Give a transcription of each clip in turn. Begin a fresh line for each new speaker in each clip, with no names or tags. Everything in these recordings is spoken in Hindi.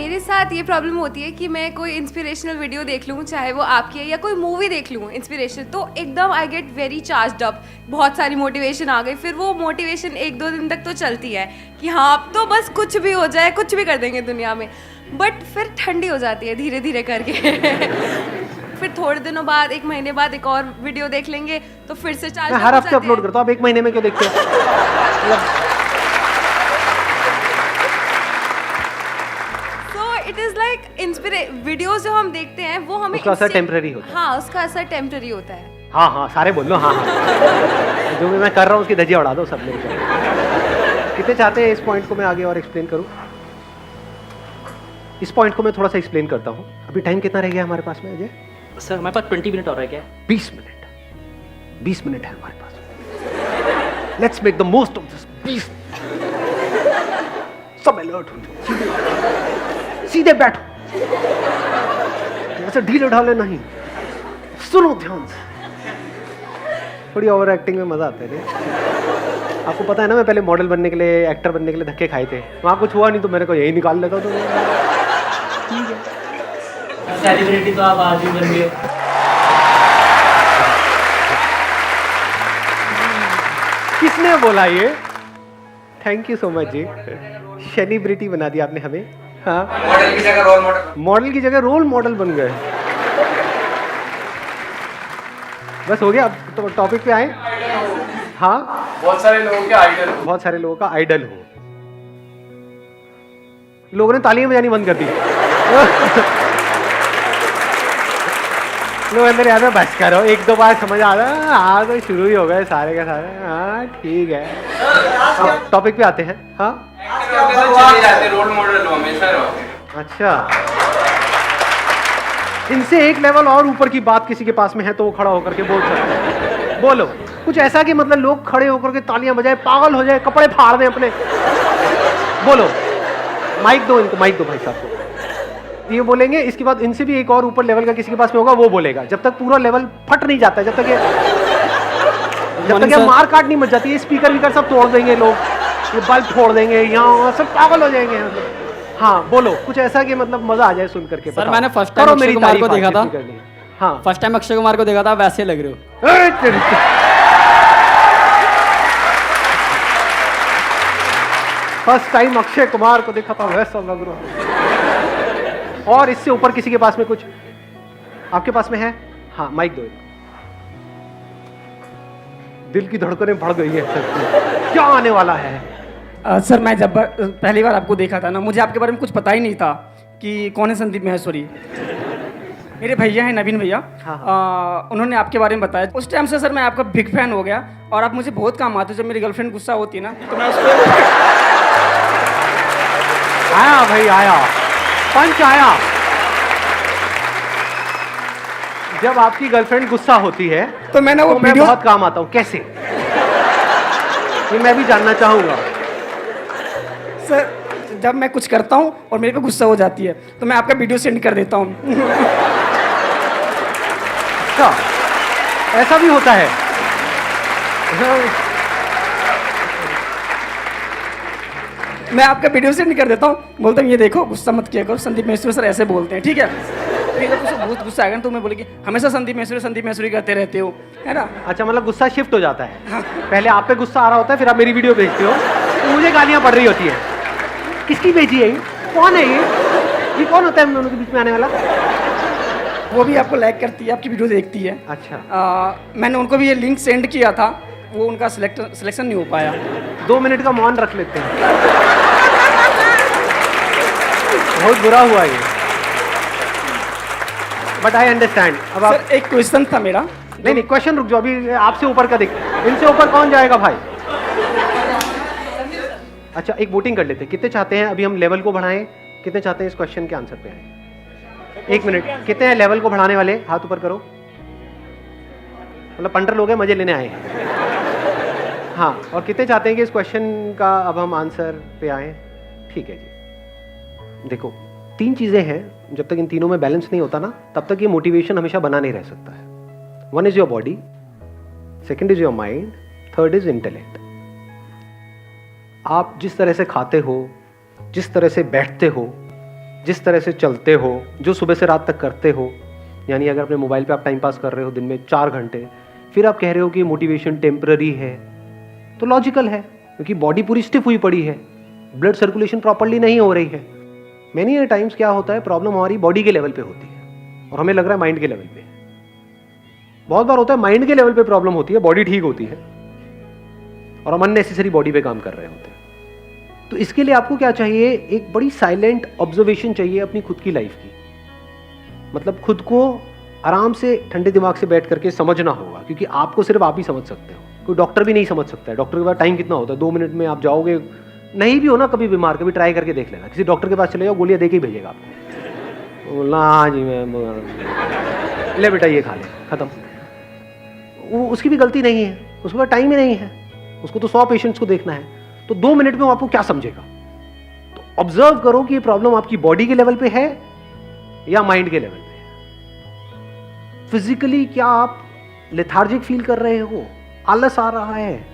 मेरे साथ ये प्रॉब्लम होती है कि मैं कोई इंस्पिरेशनल वीडियो देख लूँ, चाहे वो आपकी है या कोई मूवी देख लूँ इंस्पिरेशन, तो एकदम I get very charged up, बहुत सारी मोटिवेशन आ गई। फिर वो मोटिवेशन 1-2 दिन तक तो चलती है कि हाँ अब तो बस कुछ भी हो जाए, कुछ भी कर देंगे दुनिया में, बट फिर ठंडी हो जाती है धीरे धीरे करके। फिर थोड़े दिनों बाद, 1 महीने बाद एक और वीडियो देख लेंगे तो फिर से चार्ज।
मैं हर हफ्ते अपलोड करता हूँ, आप 1 महीने में क्यों देखते हो?
इट इज लाइक वीडियोस जो हम देखते हैं वो हमें
उसका असर टेम्पररी होता है।
हाँ, उसका असर टेम्पररी होता है।
हाँ हाँ सारे बोल लो हाँ हाँ। जो भी मैं कर रहा हूँ उसकी धज्जियाँ उड़ा दो सब लोग। कितने चाहते हैं इस पॉइंट को मैं आगे और एक्सप्लेन करूँ? इस पॉइंट को मैं थोड़ा सा एक्सप्लेन करता हूँ। अभी टाइम कितना रह गया हमारे पास में अजय?
सर हमारे पास 20 मिनट और रह गया।
20 मिनट। 20 मिनट है हमारे पास। Let's make the most of this 20। सब अलर्ट हो, सीधे बैठो, ऐसे ढीले ढाले नहीं, सुनो ध्यान से। थोड़ी ओवर एक्टिंग में मजा आता है नहीं? आपको पता है ना, मैं पहले मॉडल बनने के लिए, एक्टर बनने के लिए धक्के खाए थे, वहाँ कुछ हुआ नहीं तो मेरे को यही निकाल लेता। तो ठीक है,
सेलिब्रिटी तो आप आज ही बन गए।
किसने बोला ये? थैंक यू सो मच जी, सेलिब्रिटी बना दिया आपने हमें। हाँ,
मॉडल की जगह रोल मॉडल,
मॉडल की जगह रोल मॉडल बन गए। बस हो गया, अब तो टॉपिक पे आए। हाँ,
बहुत सारे लोगों के आइडल,
बहुत सारे लोगों का आइडल हो। लोगों ने तालियां बजानी बंद कर दी। लोग अंदर याद है, बस करो, 1-2 बार समझ आ रहा। हाँ तो शुरू ही हो गए सारे के सारे। हाँ ठीक है, टॉपिक पे आते हैं। हाँ,
चले जाते, रोल मॉडल हो हमेशा रहो।
अच्छा, इनसे एक लेवल और ऊपर की बात किसी के पास में है तो वो खड़ा होकर के बोल सकता है। बोलो कुछ ऐसा कि मतलब लोग खड़े होकर के तालियां बजाए, पागल हो जाए, कपड़े फाड़ दें अपने। बोलो, माइक दो इनको, माइक दो भाई साहब को। ये बोलेंगे, इसके बाद इनसे भी एक और ऊपर लेवल का किसी के पास में होगा, वो बोलेगा। जब तक पूरा लेवल फट नहीं जाता, जब तक ये मार काट नहीं मच जाती है, स्पीकर वीकर सब तोड़ देंगे लोग, ये बल्ब फोड़ देंगे, यहाँ सब पागल हो जाएंगे। हाँ बोलो कुछ ऐसा कि मतलब मजा आ जाए सुन करके।
सर मैंने फर्स्ट टाइम अक्षय कुमार को देखा था।
हाँ,
फर्स्ट टाइम अक्षय कुमार को देखा था, वैसे लग रहे हो।
फर्स्ट टाइम अक्षय कुमार को देखा था वैसा लग रहा। और इससे ऊपर किसी के पास में कुछ आपके पास में है? हाँ माइक दो। दिल की धड़कनें बढ़ गई है सर, क्या आने वाला है?
सर मैं जब पहली बार आपको देखा था ना, मुझे आपके बारे में कुछ पता ही नहीं था कि कौन है संदीप माहेश्वरी। मेरे भैया हैं नवीन भैया, उन्होंने आपके बारे में बताया। उस टाइम से सर मैं आपका बिग फैन हो गया और आप मुझे बहुत काम आते हो। जब मेरी गर्लफ्रेंड गुस्सा होती है ना तो मैं उसको
आया भाई, आया पंच आया। जब आपकी गर्लफ्रेंड गुस्सा होती है
तो मैं
बहुत काम आता हूँ। कैसे? ये मैं भी जानना चाहूंगा।
सर जब मैं कुछ करता हूँ और मेरे पे गुस्सा हो जाती है तो मैं आपका वीडियो सेंड कर देता हूँ।
अच्छा, ऐसा भी होता है?
मैं आपका वीडियो सेंड कर देता हूँ, बोलता हूँ ये देखो गुस्सा मत किया करो, संदीप माहेश्वरी सर ऐसे बोलते हैं, ठीक है? फिर जब उसे बहुत गुस्सा आएगा तो मैं बोलेगी हमेशा संदीप माहेश्वरी करते रहते हो, है ना?
अच्छा, मतलब गुस्सा शिफ्ट हो जाता है। पहले आप पे गुस्सा आ रहा होता है, फिर आप मेरी वीडियो भेजते हो तो मुझे गालियां पड़ रही होती है। किसकी भेजी है ये? कौन है ये कौन होता है हम दोनों के बीच में आने वाला?
वो भी आपको लाइक करती है, आपकी वीडियो देखती है।
अच्छा,
मैंने उनको भी ये लिंक सेंड किया था, वो उनका सिलेक्शन नहीं हो पाया।
2 मिनट का मौन रख लेते हैं। बहुत बुरा हुआ ये, बट आई अंडरस्टैंड। अब आप
सर एक क्वेश्चन था मेरा।
नहीं क्वेश्चन रुक जाओ, अभी आपसे ऊपर का देख, इनसे ऊपर कौन जाएगा भाई? अच्छा, एक वोटिंग कर लेते हैं। कितने चाहते हैं अभी हम लेवल को बढ़ाएं? कितने चाहते हैं इस क्वेश्चन के आंसर पे आए? 1 मिनट, कितने हैं लेवल को बढ़ाने वाले? हाथ ऊपर करो। मतलब पंटर लोग हैं, मजे लेने आए हैं। हाँ, और कितने चाहते हैं कि इस क्वेश्चन का अब हम आंसर पे आए? ठीक है जी। देखो 3 चीजें हैं, जब तक इन तीनों में बैलेंस नहीं होता ना, तब तक ये मोटिवेशन हमेशा बना नहीं रह सकता है। 1 is your body, 2nd is your mind, 3rd is intellect. आप जिस तरह से खाते हो, जिस तरह से बैठते हो, जिस तरह से चलते हो, जो सुबह से रात तक करते हो, यानी अगर अपने मोबाइल पे आप टाइम पास कर रहे हो दिन में 4 घंटे, फिर आप कह रहे हो कि मोटिवेशन टेम्पररी है, तो लॉजिकल है क्योंकि बॉडी पूरी स्टिफ हुई पड़ी है, ब्लड सर्कुलेशन प्रॉपरली नहीं हो रही है। मैनी टाइम्स क्या होता है, प्रॉब्लम हमारी बॉडी के लेवल पे होती है और हमें लग रहा है माइंड के लेवल पे। बहुत बार होता है माइंड के लेवल पे प्रॉब्लम होती है, बॉडी ठीक होती है और हम अननेसेसरी बॉडी पे काम कर रहे होते हैं। तो इसके लिए आपको क्या चाहिए, एक बड़ी साइलेंट ऑब्जर्वेशन चाहिए अपनी खुद की लाइफ की। मतलब खुद को आराम से ठंडे दिमाग से बैठ करके समझना होगा, क्योंकि आपको सिर्फ आप ही समझ सकते हो, कोई डॉक्टर भी नहीं समझ सकता है। डॉक्टर के पास टाइम कितना होता है, 2 मिनट में आप जाओगे, नहीं भी हो ना कभी बीमार, कभी ट्राई करके देख लेना, किसी डॉक्टर के पास चले जाओ, गोलियां दे के ही भेजेगा आपको, बोलना हाँ जी मैं ले बेटा ये खा ले, खत्म। वो उसकी भी गलती नहीं है, उसके पास टाइम ही नहीं है, उसको तो 100 पेशेंट्स को देखना है, तो 2 मिनट में वो आपको क्या समझेगा। तो ऑब्जर्व करो कि ये प्रॉब्लम आपकी बॉडी के लेवल पे है या माइंड के लेवल पे है। फिजिकली क्या आप लेथार्जिक फील कर रहे हो, आलस आ रहा है,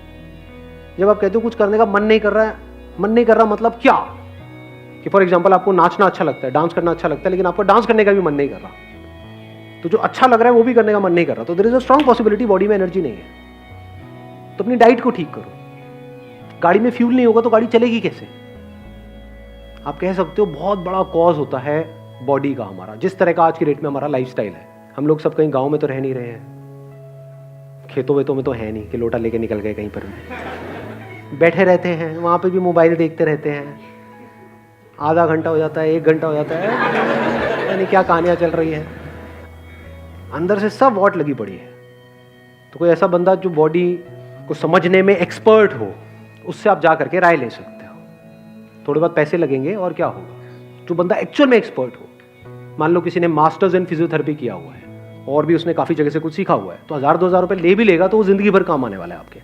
जब आप कहते हो कुछ करने का मन नहीं कर रहा है, मन नहीं कर रहा मतलब क्या, कि फॉर एग्जांपल आपको नाचना अच्छा लगता है, डांस करना अच्छा लगता है, लेकिन आपको डांस करने का भी मन नहीं कर रहा, तो जो अच्छा लग रहा है वो भी करने का मन नहीं कर रहा, तो there is a strong possibility body में एनर्जी नहीं है। तो अपनी डाइट को ठीक करो। गाड़ी में फ्यूल नहीं होगा तो गाड़ी चलेगी कैसे। आप कह सकते हो बहुत बड़ा कॉज होता है बॉडी का हमारा, जिस तरह का आज की डेट में हमारा लाइफस्टाइल है। हम लोग सब कहीं गांव में तो रह नहीं रहे हैं, खेतों वेतों में तो है नहीं कि लोटा लेके निकल गए कहीं पर भी, बैठे रहते हैं, वहां पे भी मोबाइल देखते रहते हैं, आधा घंटा हो जाता है, 1 घंटा हो जाता है, यानी क्या कहानियां चल रही है, अंदर से सब वॉट लगी पड़ी है। तो कोई ऐसा बंदा जो बॉडी को समझने में एक्सपर्ट हो, उससे आप जा करके राय ले सकते हो। थोड़े बहुत पैसे लगेंगे और क्या होगा। जो बंदा एक्चुअल में एक्सपर्ट हो, मान लो किसी ने मास्टर्स इन फिजियोथेरेपी किया हुआ है और भी उसने काफी जगह से कुछ सीखा हुआ है, तो 1000-2000 रुपए ले भी लेगा तो वो जिंदगी भर काम आने वाला है आपके।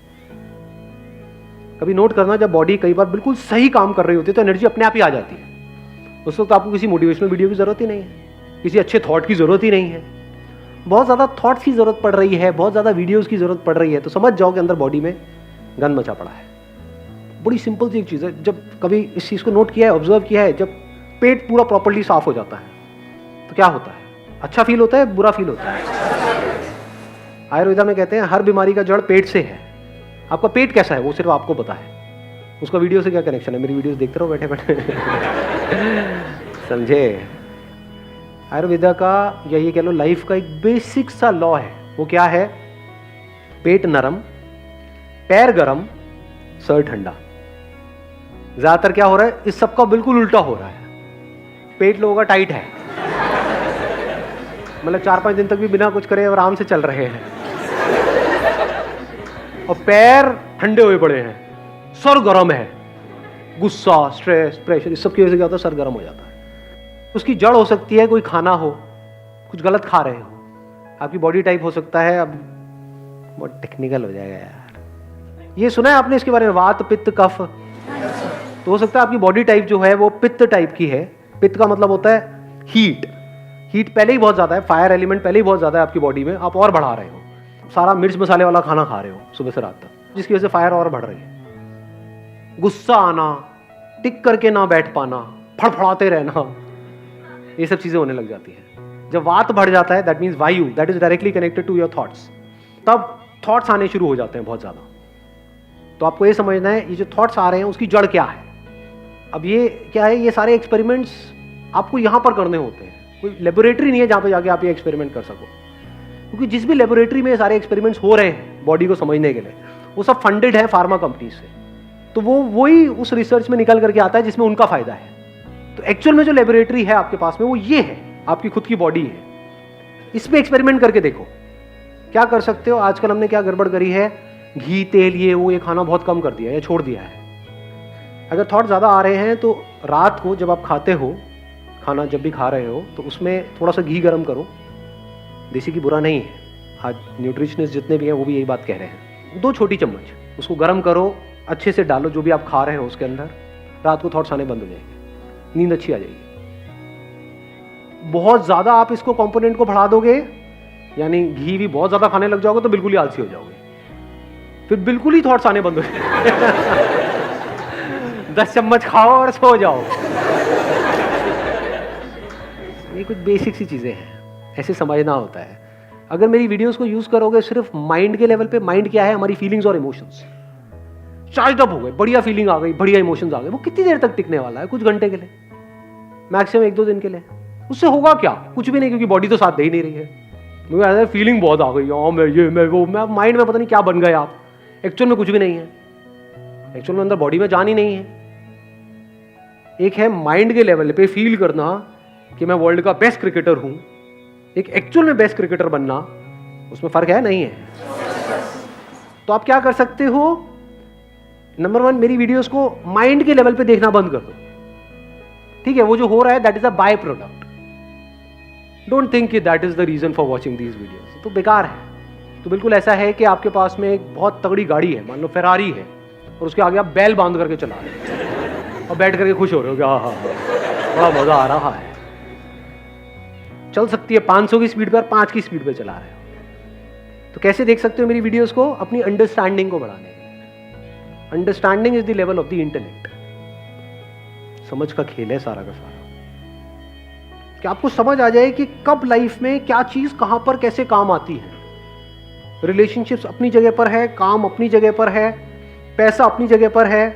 कभी नोट करना, जब बॉडी कई बार बिल्कुल सही काम कर रही होती है तो एनर्जी अपने आप ही आ जाती है। उस वक्त आपको किसी मोटिवेशनल वीडियो की जरूरत ही नहीं है, किसी अच्छे थॉट की जरूरत ही नहीं है। बहुत ज्यादा थॉट्स की जरूरत पड़ रही है, बहुत ज्यादा वीडियोस की जरूरत पड़ रही है, तो समझ जाओ कि अंदर बॉडी में गंद मचा पड़ा है। बड़ी सिंपल सी एक चीज़ है, जब कभी इस चीज़ को नोट किया है, ऑब्जर्व किया है, जब पेट पूरा प्रॉपर्ली साफ हो जाता है तो क्या होता है, अच्छा फील होता है, बुरा फील होता है। आयुर्वेदा में कहते हैं हर बीमारी का जड़ पेट से है। आपका पेट कैसा है वो सिर्फ आपको पता है, उसका वीडियो से क्या कनेक्शन है। मेरी वीडियोस देखते रहो बैठे बैठे समझे। आयुर्वेदा का या ये कह लो लाइफ का एक बेसिक सा लॉ है, वो क्या है, पेट नरम, पैर गरम, सर ठंडा। ज्यादातर क्या हो रहा है, इस सब का बिल्कुल उल्टा हो रहा है। पेट लोगों का टाइट है, मतलब 4-5 दिन तक भी बिना कुछ करे आराम से चल रहे हैं, और पैर ठंडे हुए पड़े हैं, सर गर्म है, गुस्सा, स्ट्रेस, प्रेशर, इस सब की वजह से क्या होता है, सर गर्म हो जाता है। उसकी जड़ हो सकती है कोई खाना हो, कुछ गलत खा रहे हो, आपकी बॉडी टाइप हो सकता है, अब बहुत टेक्निकल हो जाएगा यार, ये सुना है आपने इसके बारे में, वात पित्त कफ, तो हो सकता है आपकी बॉडी टाइप जो है वो पित्त टाइप की है। पित्त का मतलब होता है हीट, हीट पहले ही बहुत ज्यादा है, फायर एलिमेंट पहले ही बहुत ज्यादा है आपकी बॉडी में, आप और बढ़ा रहे हो, सारा मिर्च मसाले वाला खाना खा रहे हो सुबह से रात तक, जिसकी वजह से फायर और बढ़ रही है। गुस्सा आना, टिक करके ना बैठ पाना, फड़फड़ाते रहना, ये सब चीजें होने लग जाती है। जब वात बढ़ जाता है, that means vayu, that is directly connected to your thoughts, तब थॉट्स आने शुरू हो जाते हैं बहुत ज्यादा। तो आपको ये समझना है ये जो थॉट्स आ रहे हैं उसकी जड़ क्या है। अब ये क्या है, ये सारे एक्सपेरिमेंट्स आपको यहाँ पर करने होते हैं, कोई लेबोरेटरी नहीं है जहाँ पे जाके आप ये एक्सपेरिमेंट कर सको, क्योंकि जिस भी लेबोरेटरी में ये सारे एक्सपेरिमेंट्स हो रहे हैं बॉडी को समझने के लिए, वो सब फंडेड है फार्मा कंपनीज से, तो वो वही उस रिसर्च में निकल करके आता है जिसमें उनका फायदा है। तो एक्चुअल में जो लेबोरेटरी है आपके पास में वो ये है, आपकी खुद की बॉडी है, इसमें एक्सपेरिमेंट करके देखो क्या कर सकते हो। आजकल हमने क्या गड़बड़ करी है, घी तेल ये खाना बहुत कम कर दिया है या छोड़ दिया है। अगर थॉट ज़्यादा आ रहे हैं तो रात को जब आप खाते हो, खाना जब भी खा रहे हो, तो उसमें थोड़ा सा घी गर्म करो, देसी घी बुरा नहीं है, आज न्यूट्रिशनिस्ट जितने भी हैं वो भी यही बात कह रहे हैं, 2 छोटी चम्मच उसको गर्म करो, अच्छे से डालो जो भी आप खा रहे हो उसके अंदर, रात को थॉट्स आने बंद हो जाएंगे, नींद अच्छी आ जाएगी। बहुत ज़्यादा आप इसको कंपोनेंट को बढ़ा दोगे, यानी घी भी बहुत ज़्यादा खाने लग जाओगे तो बिल्कुल ही आलसी हो जाओगे, फिर बिल्कुल ही थॉट्स आने बंद हो जाएंगे 10 चम्मच खाओ और सो जाओ। ये कुछ बेसिक सी चीज़ें हैं, ऐसे समझना होता है। अगर मेरी वीडियोस को यूज़ करोगे सिर्फ माइंड के लेवल पे, माइंड क्या है, हमारी फीलिंग्स और इमोशंस, चार्ज अप हो गए, बढ़िया फीलिंग आ गई, बढ़िया इमोशंस आ गए, वो कितनी देर तक टिकने वाला है? कुछ घंटे के लिए, मैक्सिमम 1-2 दिन के लिए। उससे होगा क्या? कुछ भी नहीं, क्योंकि बॉडी तो साथ दे ही नहीं रही है। मुझे ऐसा फीलिंग बहुत आ गई, हाँ मैं ये मैं वो, मैं माइंड में पता नहीं क्या बन गए आप। एक्चुअल में कुछ भी नहीं है, एक्चुअल में अंदर बॉडी में जान ही नहीं है। एक है माइंड के लेवल पे फील करना कि मैं वर्ल्ड का बेस्ट क्रिकेटर हूं, एक एक्चुअल में बेस्ट क्रिकेटर बनना, उसमें फर्क है नहीं है। तो आप क्या कर सकते हो? नंबर 1, मेरी वीडियोस को माइंड के लेवल पे देखना बंद कर दो। ठीक है, वो जो हो रहा है that is a byproduct. Don't think कि that is the reason for watching these videos. तो बेकार है। तो बिल्कुल ऐसा है कि आपके पास में एक बहुत तगड़ी गाड़ी है, मान लो फेरारी है, और उसके आगे आप बैल बांध करके चला रहे हो और बैठ करके खुश हो रहे हो कि हाँ हाँ हाँ बड़ा मजा आ रहा है। चल सकती है 500 की स्पीड पे और 5 की स्पीड पे चला रहे हो। तो कैसे देख सकते हो मेरी वीडियोस को? अपनी अंडरस्टैंडिंग को बढ़ाने के लिए। Understanding is the level of the intellect. समझ का खेल है सारा का सारा, कि आपको समझ आ जाए कि कब लाइफ में क्या चीज कहां पर कैसे काम आती है। रिलेशनशिप्स अपनी जगह पर है, काम अपनी जगह पर है, पैसा अपनी जगह पर है,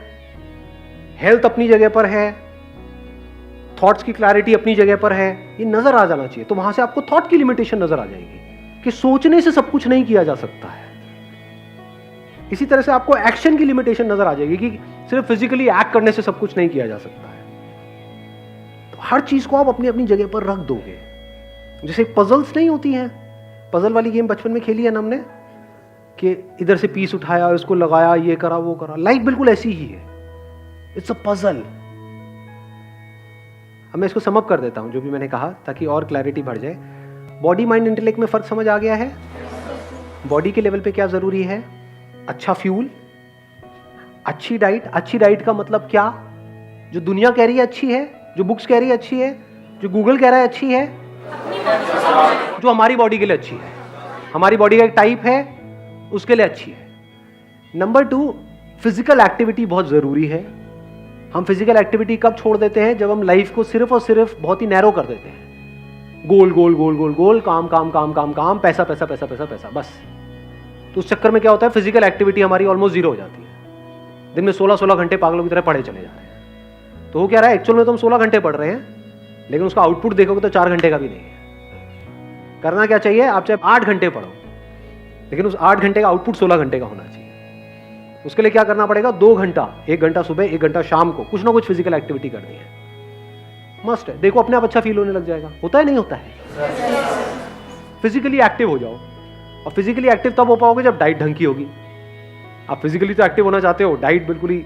हेल्थ अपनी जगह पर है, थॉट्स की क्लैरिटी अपनी जगह पर है। ये नजर आ जाना चाहिए। तो वहां से आपको थॉट की लिमिटेशन नजर आ जाएगी कि सोचने से सब कुछ नहीं किया जा सकता है। इसी तरह से आपको एक्शन की लिमिटेशन नजर आ जाएगी कि सिर्फ फिजिकली एक्ट करने से सब कुछ नहीं किया जा सकता है। तो हर चीज को आप अपनी अपनी जगह पर रख दोगे। जैसे पजल्स नहीं होती हैं, पजल वाली गेम बचपन में खेली है ना हमने, कि इधर से पीस उठाया, इसको लगाया, ये करा वो करा। लाइफ बिल्कुल ऐसी ही है, इट्स अ पजल। अब मैं इसको सम अप कर देता हूं जो भी मैंने कहा, ताकि और क्लैरिटी बढ़ जाए। बॉडी माइंड इंटेलेक्ट में फर्क समझ आ गया है? बॉडी के लेवल पे क्या जरूरी है? अच्छा फ्यूल, अच्छी डाइट। अच्छी डाइट का मतलब क्या? जो दुनिया कह रही है अच्छी है, जो बुक्स कह रही है अच्छी है, जो गूगल कह रहा है अच्छी है, जो हमारी बॉडी के लिए अच्छी है। हमारी बॉडी का एक टाइप है, उसके लिए अच्छी है। नंबर 2, फिजिकल एक्टिविटी बहुत जरूरी है। हम फिजिकल एक्टिविटी कब छोड़ देते हैं? जब हम लाइफ को सिर्फ और सिर्फ बहुत ही नैरो कर देते हैं। गोल गोल गोल गोल गोल, काम काम काम काम काम, पैसा पैसा पैसा पैसा पैसा, बस। तो उस चक्कर में क्या होता है? फिजिकल एक्टिविटी हमारी ऑलमोस्ट जीरो हो जाती है। दिन में 16-16 घंटे पागलों की तरह पढ़े चले जा रहे हैं। तो वो क्या रहा है? एक्चुअल में तो हम 16 घंटे पढ़ रहे हैं, लेकिन उसका आउटपुट देखोगे तो 4 घंटे का भी नहीं है। करना क्या चाहिए? आप चाहे 8 घंटे पढ़ो, लेकिन उस 8 घंटे का आउटपुट 16 घंटे का होना चाहिए। उसके लिए क्या करना पड़ेगा? 2 घंटा, 1 घंटा सुबह, 1 घंटा शाम को कुछ ना कुछ फिजिकल एक्टिविटी करनी है, मस्ट है। देखो अपने आप अच्छा फील होने लग जाएगा। होता है नहीं होता है? फिजिकली एक्टिव हो जाओ। और फिजिकली एक्टिव तब हो पाओगे जब डाइट ढंग की होगी। आप फिजिकली तो एक्टिव होना चाहते हो, डाइट बिल्कुल ही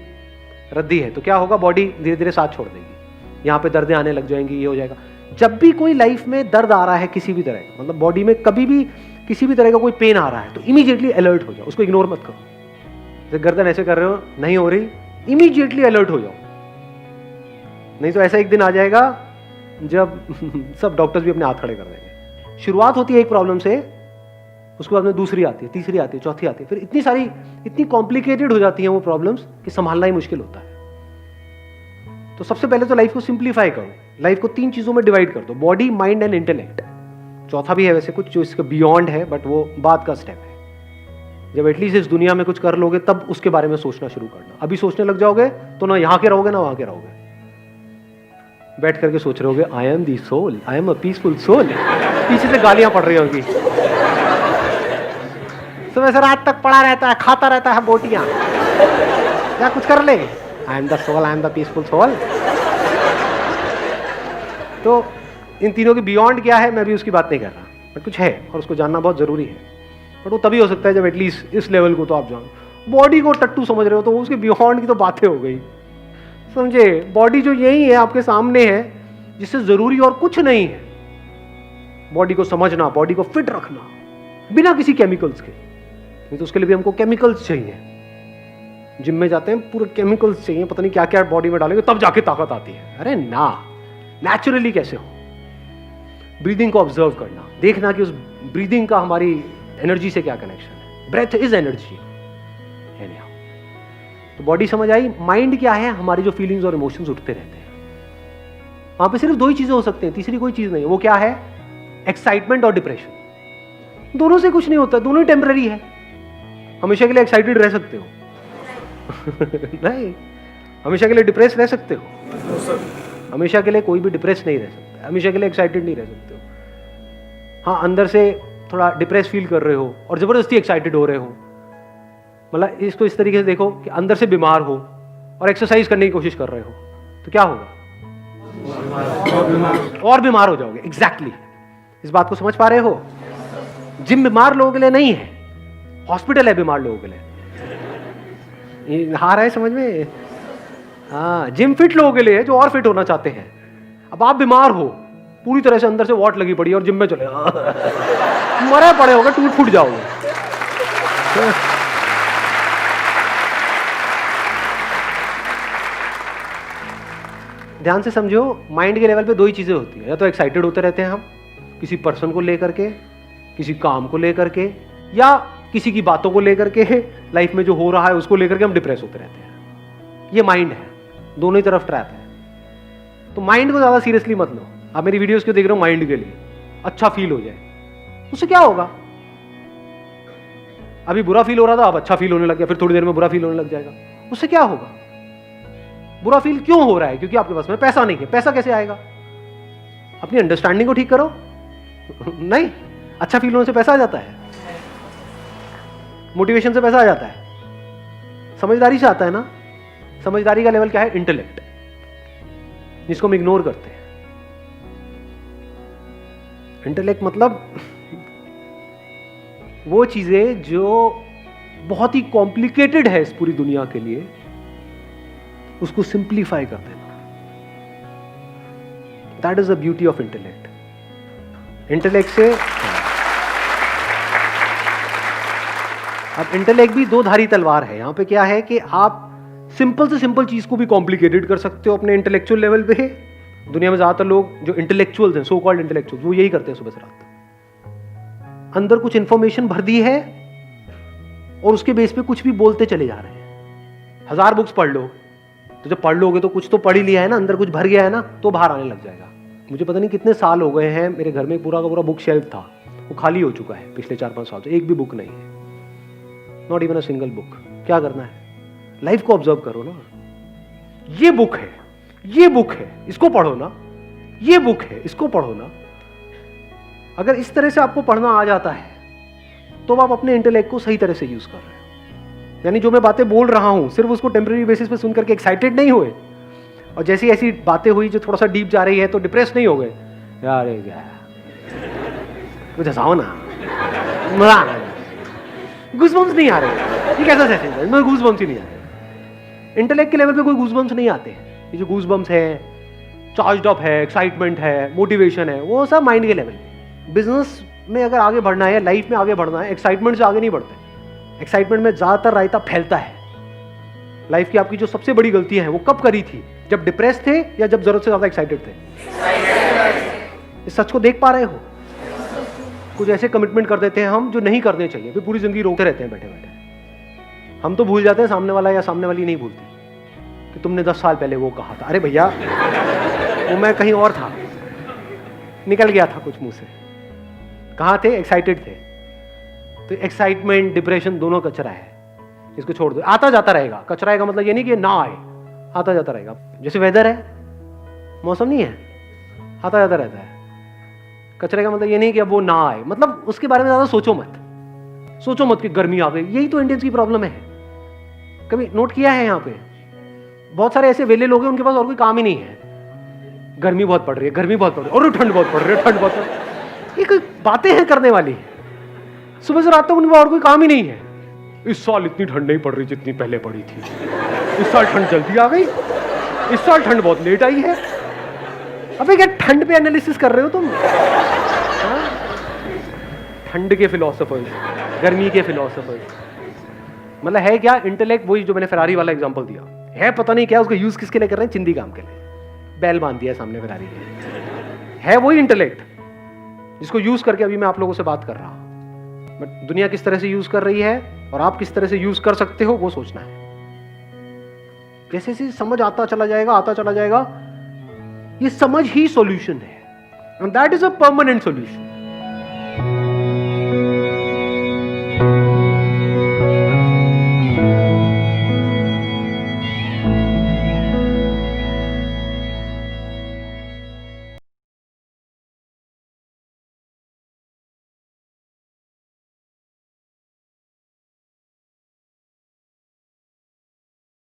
रद्दी है, तो क्या होगा? बॉडी धीरे धीरे साथ छोड़ देगी, यहाँ पे दर्दें आने लग जाएंगी, ये हो जाएगा। जब भी कोई लाइफ में दर्द आ रहा है किसी भी तरह का, मतलब बॉडी में कभी भी किसी भी तरह का कोई पेन आ रहा है, तो इमीडिएटली अलर्ट हो जाओ, उसको इग्नोर मत करो। जैसे गर्दन ऐसे कर रहे हो, नहीं हो रही, इमीडिएटली अलर्ट हो जाओ। नहीं तो ऐसा एक दिन आ जाएगा जब सब डॉक्टर्स भी अपने हाथ खड़े कर देंगे। शुरुआत होती है एक प्रॉब्लम से, उसके बाद में दूसरी आती है, तीसरी आती है, चौथी आती है, फिर इतनी सारी, इतनी कॉम्प्लिकेटेड हो जाती हैं वो प्रॉब्लम्स कि संभालना ही मुश्किल होता है। तो सबसे पहले तो लाइफ को सिंप्लीफाई करो, लाइफ को 3 चीजों में डिवाइड कर दो, बॉडी, माइंड एंड इंटेलेक्ट। चौथा भी है वैसे कुछ जो इसके बियॉन्ड है, बट वो बाद का स्टेप है। जब एटलीस्ट इस दुनिया में कुछ कर लोगे तब उसके बारे में सोचना शुरू करना। अभी सोचने लग जाओगे तो ना यहाँ के रहोगे ना वहां के रहोगे, बैठ करके सोच रहे होगे I am the soul, I am a peaceful soul, पीछे से गालियां पड़ रही होगी। सुबह से रात तक पड़ा रहता है, खाता रहता है बोटियां, क्या कुछ कर ले, I am the soul, I am the peaceful soul. तो इन तीनों के बियॉन्ड क्या है मैं भी उसकी बात नहीं कर रहा, बट कुछ है और उसको जानना बहुत जरूरी है। बट वो तभी हो सकता है जब एटलीस्ट इस लेवल को तो आप जानो। बॉडी को टट्टू समझ रहे हो तो उसके बियॉन्ड की तो बातें हो गई, समझे। बॉडी जो यही है आपके सामने है, जिससे जरूरी और कुछ नहीं है। बॉडी को समझना, बॉडी को फिट रखना बिना किसी केमिकल्स के, नहीं तो उसके लिए भी हमको केमिकल्स चाहिए। जिम में जाते हैं पूरे केमिकल्स चाहिए, पता नहीं क्या क्या बॉडी में डालेंगे तब जाके ताकत आती है। अरे ना, नेचुरली कैसे हो। ब्रीदिंग को ऑब्जर्व करना, देखना कि उस ब्रीदिंग का हमारी एनर्जी से क्या कनेक्शन है। Breath is energy. तो बॉडी समझ आई। माइंड क्या है? हमारी जो फीलिंग्स और इमोशंस उठते रहते हैं, वहां पे सिर्फ दो ही चीजें हो सकती हैं, तीसरी कोई चीज नहीं है। वो क्या है? एक्साइटमेंट और डिप्रेशन। दोनों से कुछ नहीं होता, दोनों ही टेम्पररी है। हमेशा के लिए एक्साइटेड रह सकते हो नहीं, हमेशा के लिए डिप्रेस रह सकते हो? हमेशा के लिए कोई भी डिप्रेस नहीं रह सकता, हमेशा के लिए एक्साइटेड नहीं रह सकते हो। हाँ, अंदर से थोड़ा डिप्रेस फील कर रहे हो और जबरदस्ती एक्साइटेड हो रहे हो। मतलब इसको इस तरीके से देखो कि अंदर से बीमार हो और एक्सरसाइज करने की कोशिश कर रहे हो, तो क्या होगा? और बीमार हो जाओगे। एग्जैक्टली इस बात को समझ पा रहे हो? जिम बीमार लोगों के लिए नहीं है, हॉस्पिटल है बीमार लोगों के लिए। ये हार है समझ में? हाँ, जिम फिट लोगों के लिए है जो और फिट होना चाहते हैं। अब आप बीमार हो, पूरी तरह से अंदर से वॉट लगी पड़ी और जिम में चले मरे पड़े होगे, टूट फूट जाओगे। ध्यान से समझो, माइंड के लेवल पे दो ही चीजें होती है, या तो एक्साइटेड होते रहते हैं हम किसी पर्सन को लेकर के, किसी काम को लेकर के, या किसी की बातों को लेकर के, लाइफ में जो हो रहा है उसको लेकर के हम डिप्रेस होते रहते हैं। ये माइंड है, दोनों ही तरफ ट्रैप है। तो माइंड को ज्यादा सीरियसली मत लो। आप मेरी वीडियोस क्यों देख रहे हो? माइंड के लिए अच्छा फील हो जाए, उससे क्या होगा? अभी बुरा फील हो रहा था, अब अच्छा फील होने लग गया, फिर थोड़ी देर में बुरा फील होने लग जाएगा, उससे क्या होगा? बुरा फील क्यों हो रहा है? क्योंकि आपके पास में पैसा नहीं है। पैसा कैसे आएगा? अपनी अंडरस्टैंडिंग को ठीक करो नहीं, अच्छा फील होने से पैसा आ जाता है, मोटिवेशन से पैसा आ जाता है, समझदारी से आता है ना। समझदारी का लेवल क्या है? इंटेलेक्ट, जिसको हम इग्नोर करते हैं। इंटेलेक्ट मतलब वो चीजें जो बहुत ही कॉम्प्लिकेटेड है इस पूरी दुनिया के लिए, उसको सिंप्लीफाई कर देना। That is the beauty of intellect. Intellect से अब इंटेलेक्ट भी दो धारी तलवार है। यहां पे क्या है कि आप सिंपल से सिंपल चीज को भी कॉम्प्लिकेटेड कर सकते हो अपने इंटेलेक्चुअल लेवल पे। दुनिया में ज्यादातर लोग जो इंटेलेक्चुअल्स हैं, सो कॉल्ड इंटेलेक्चुअल्स, वो यही करते हैं सुबह से रात। अंदर कुछ इंफॉर्मेशन भर दी है और उसके बेस पे कुछ भी बोलते चले जा रहे हैं। 1000 बुक्स पढ़ लो, तो जब पढ़ लोगे तो कुछ तो पढ़ ही लिया है ना, अंदर कुछ भर गया है ना, तो बाहर आने लग जाएगा। मुझे पता नहीं कितने साल हो गए हैं, मेरे घर में पूरा का पूरा बुक शेल्फ था, वो खाली हो चुका है पिछले 4-5 साल से। एक भी बुक नहीं है, not even a single book. क्या करना है? लाइफ को ऑब्जर्व करो ना। ये बुक है, ये बुक है, इसको पढ़ो ना। ये बुक है, इसको पढ़ो ना। अगर इस तरह से आपको पढ़ना आ जाता है तो आप अपने इंटेलेक्ट को सही तरह से यूज कर रहे हो। यानी जो मैं बातें बोल रहा हूं, सिर्फ उसको टेम्परेरी बेसिस पे सुन करके एक्साइटेड नहीं हुए, और जैसी ऐसी बातें हुई जो थोड़ा सा डीप जा रही है तो डिप्रेस नहीं हो गए। यार कुछ हंसाओ ना, मजा आ रहा है, गूज़बम्स नहीं आ रहे। ये कैसा सेशन है? इसमें गूज़बम्स ही नहीं आ रहे। इंटेलेक्ट के लेवल पे कोई गूज़बम्स नहीं आते हैं। ये जो गूज़बम्स है, चार्ज्ड अप है, एक्साइटमेंट है, मोटिवेशन है, वो सब माइंड के लेवल पे। बिजनेस में अगर आगे बढ़ना है, लाइफ में आगे बढ़ना है, एक्साइटमेंट से आगे नहीं बढ़ते। एक्साइटमेंट में ज्यादातर रायता फैलता है। लाइफ की आपकी जो सबसे बड़ी गलतियां हैं वो कब करी थी? जब डिप्रेस थे या जब जरूरत से ज्यादा एक्साइटेड थे? इस सच को देख पा रहे हो? कुछ ऐसे कमिटमेंट कर देते हैं हम जो नहीं करने चाहिए, फिर पूरी जिंदगी रोकते रहते हैं बैठे बैठे। हम तो भूल जाते हैं, सामने वाला या सामने वाली नहीं भूलती कि तुमने 10 साल पहले वो कहा था। अरे भैया, वो मैं कहीं और था, निकल गया था कुछ मुंह से। कहाँ थे? एक्साइटेड थे। तो एक्साइटमेंट, डिप्रेशन दोनों कचरा है, इसको छोड़ दो। आता जाता रहेगा। कचरा का मतलब ये नहीं कि ना आए, आता जाता रहेगा। जैसे वेदर है, मौसम नहीं है, आता जाता रहता है। कचरे का मतलब ये नहीं कि अब वो ना आए, मतलब उसके बारे में ज्यादा सोचो मत। सोचो मत कि गर्मी आ गई। यही तो इंडियंस की प्रॉब्लम है। कभी नोट किया है? यहाँ पे बहुत सारे ऐसे वेले लोग हैं, उनके पास और कोई काम ही नहीं है। गर्मी बहुत पड़ रही है, गर्मी बहुत पड़ रही है, और ठंड बहुत पड़ रही है, ठंड बहुत पड़ रही है। ये कोई बातें हैं करने वाली? सुबह से रात तक उनके पास और कोई काम ही नहीं है। इस साल इतनी ठंड नहीं पड़ रही जितनी पहले पड़ी थी। इस साल ठंड जल्दी आ गई, इस साल ठंड बहुत लेट आई है। अबे क्या ठंड पे एनालिसिस कर रहे हो तुम? ठंड के फिलोसोफर्स, गर्मी के फिलोसोफर्स। मतलब है क्या इंटेलेक्ट? वही जो मैंने फेरारी वाला एग्जांपल दिया है, पता नहीं क्या उसका यूज किसके लिए कर रहे हैं? चिंदी काम के लिए। बैल बांध दिया सामने फेरारी के। है वही इंटेलेक्ट जिसको यूज करके अभी मैं आप लोगों से बात कर रहा हूं। बट दुनिया किस तरह से यूज कर रही है और आप किस तरह से यूज कर सकते हो, वो सोचना है। जैसे जैसे समझ आता चला जाएगा, आता चला जाएगा, ये समझ ही सॉल्यूशन है, and that is a permanent solution.